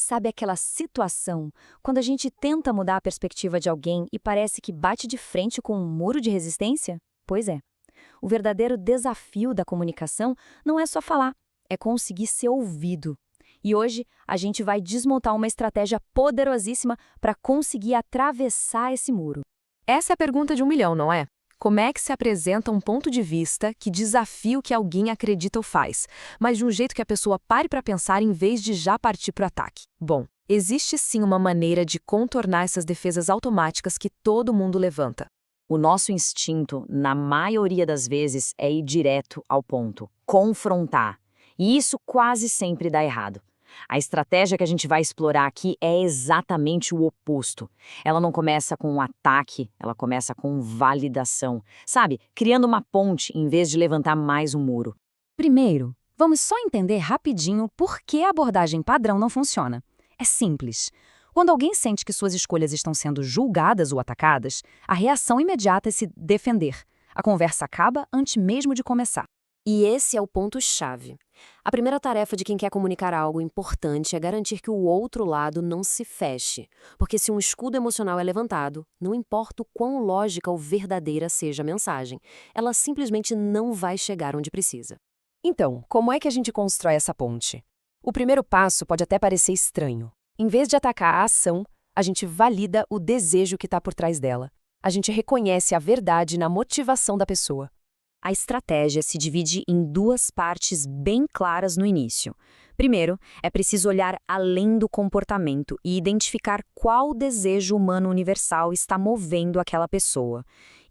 Sabe aquela situação quando a gente tenta mudar a perspectiva de alguém e parece que bate de frente com um muro de resistência? Pois é. O verdadeiro desafio da comunicação não é só falar, é conseguir ser ouvido. E hoje a gente vai desmontar uma estratégia poderosíssima para conseguir atravessar esse muro. Essa é a pergunta de 1 milhão, não é? Como é que se apresenta um ponto de vista que desafia o que alguém acredita ou faz, mas de um jeito que a pessoa pare para pensar em vez de já partir para o ataque? Bom, existe sim uma maneira de contornar essas defesas automáticas que todo mundo levanta. O nosso instinto, na maioria das vezes, é ir direto ao ponto, confrontar. E isso quase sempre dá errado. A estratégia que a gente vai explorar aqui é exatamente o oposto. Ela não começa com um ataque, ela começa com validação. Sabe, criando uma ponte em vez de levantar mais um muro. Primeiro, vamos só entender rapidinho por que a abordagem padrão não funciona. É simples. Quando alguém sente que suas escolhas estão sendo julgadas ou atacadas, a reação imediata é se defender. A conversa acaba antes mesmo de começar. E esse é o ponto-chave. A primeira tarefa de quem quer comunicar algo importante é garantir que o outro lado não se feche. Porque se um escudo emocional é levantado, não importa o quão lógica ou verdadeira seja a mensagem, ela simplesmente não vai chegar onde precisa. Então, como é que a gente constrói essa ponte? O primeiro passo pode até parecer estranho. Em vez de atacar a ação, a gente valida o desejo que está por trás dela. A gente reconhece a verdade na motivação da pessoa. A estratégia se divide em duas partes bem claras no início. Primeiro, é preciso olhar além do comportamento e identificar qual desejo humano universal está movendo aquela pessoa.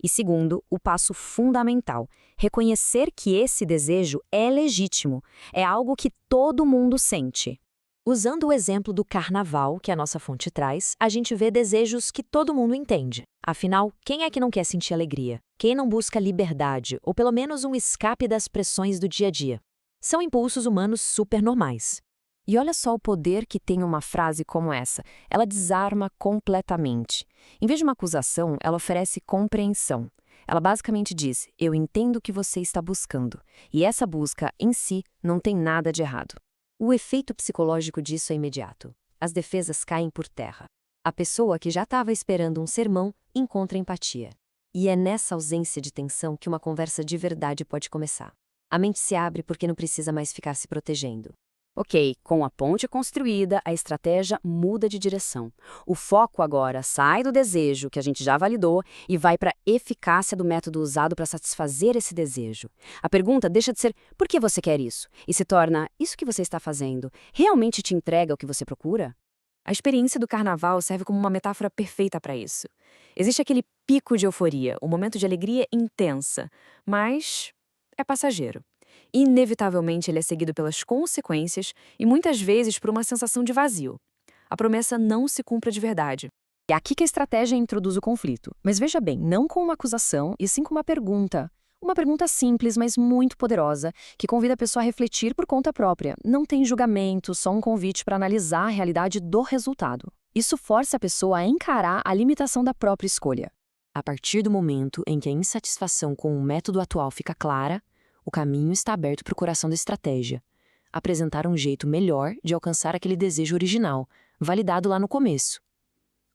E segundo, o passo fundamental, reconhecer que esse desejo é legítimo, é algo que todo mundo sente. Usando o exemplo do carnaval que a nossa fonte traz, a gente vê desejos que todo mundo entende. Afinal, quem é que não quer sentir alegria? Quem não busca liberdade, ou pelo menos um escape das pressões do dia a dia? São impulsos humanos super normais. E olha só o poder que tem uma frase como essa. Ela desarma completamente. Em vez de uma acusação, ela oferece compreensão. Ela basicamente diz, eu entendo o que você está buscando. E essa busca, em si, não tem nada de errado. O efeito psicológico disso é imediato. As defesas caem por terra. A pessoa que já estava esperando um sermão encontra empatia. E é nessa ausência de tensão que uma conversa de verdade pode começar. A mente se abre porque não precisa mais ficar se protegendo. Ok, com a ponte construída, a estratégia muda de direção. O foco agora sai do desejo, que a gente já validou, e vai para a eficácia do método usado para satisfazer esse desejo. A pergunta deixa de ser por que você quer isso? E se torna, isso que você está fazendo, realmente te entrega o que você procura? A experiência do carnaval serve como uma metáfora perfeita para isso. Existe aquele pico de euforia, um momento de alegria intensa, mas é passageiro. Inevitavelmente ele é seguido pelas consequências e muitas vezes por uma sensação de vazio. A promessa não se cumpre de verdade. É aqui que a estratégia introduz o conflito. Mas veja bem, não com uma acusação, e sim com uma pergunta. Uma pergunta simples, mas muito poderosa, que convida a pessoa a refletir por conta própria. Não tem julgamento, só um convite para analisar a realidade do resultado. Isso força a pessoa a encarar a limitação da própria escolha. A partir do momento em que a insatisfação com o método atual fica clara, o caminho está aberto para o coração da estratégia. Apresentar um jeito melhor de alcançar aquele desejo original, validado lá no começo.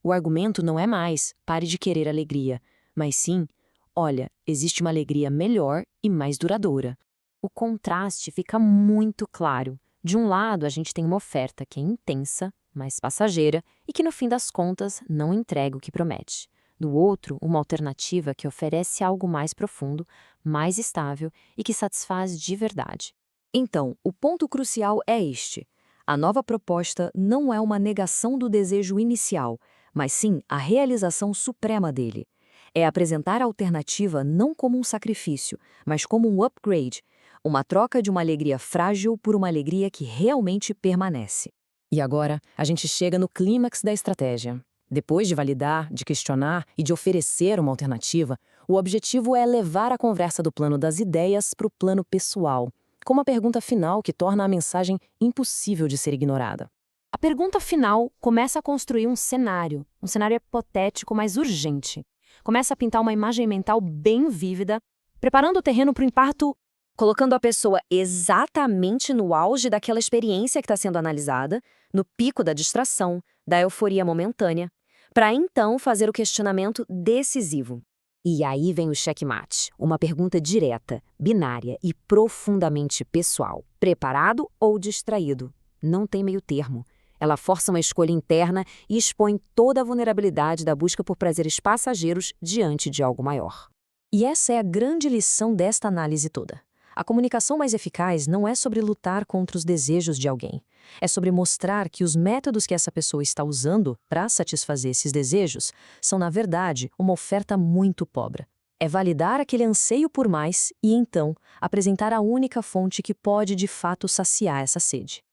O argumento não é mais, pare de querer alegria, mas sim, olha, existe uma alegria melhor e mais duradoura. O contraste fica muito claro. De um lado, a gente tem uma oferta que é intensa, mais passageira e que no fim das contas não entrega o que promete. Do outro, uma alternativa que oferece algo mais profundo, mais estável e que satisfaz de verdade. Então, o ponto crucial é este. A nova proposta não é uma negação do desejo inicial, mas sim a realização suprema dele. É apresentar a alternativa não como um sacrifício, mas como um upgrade, uma troca de uma alegria frágil por uma alegria que realmente permanece. E agora, a gente chega no clímax da estratégia. Depois de validar, de questionar e de oferecer uma alternativa, o objetivo é levar a conversa do plano das ideias para o plano pessoal, com uma pergunta final que torna a mensagem impossível de ser ignorada. A pergunta final começa a construir um cenário hipotético, mas urgente. Começa a pintar uma imagem mental bem vívida, preparando o terreno para o impacto colocando a pessoa exatamente no auge daquela experiência que está sendo analisada, no pico da distração, da euforia momentânea, para então fazer o questionamento decisivo. E aí vem o checkmate, uma pergunta direta, binária e profundamente pessoal. Preparado ou distraído? Não tem meio termo. Ela força uma escolha interna e expõe toda a vulnerabilidade da busca por prazeres passageiros diante de algo maior. E essa é a grande lição desta análise toda. A comunicação mais eficaz não é sobre lutar contra os desejos de alguém. É sobre mostrar que os métodos que essa pessoa está usando para satisfazer esses desejos são, na verdade, uma oferta muito pobre. É validar aquele anseio por mais e, então, apresentar a única fonte que pode de fato saciar essa sede.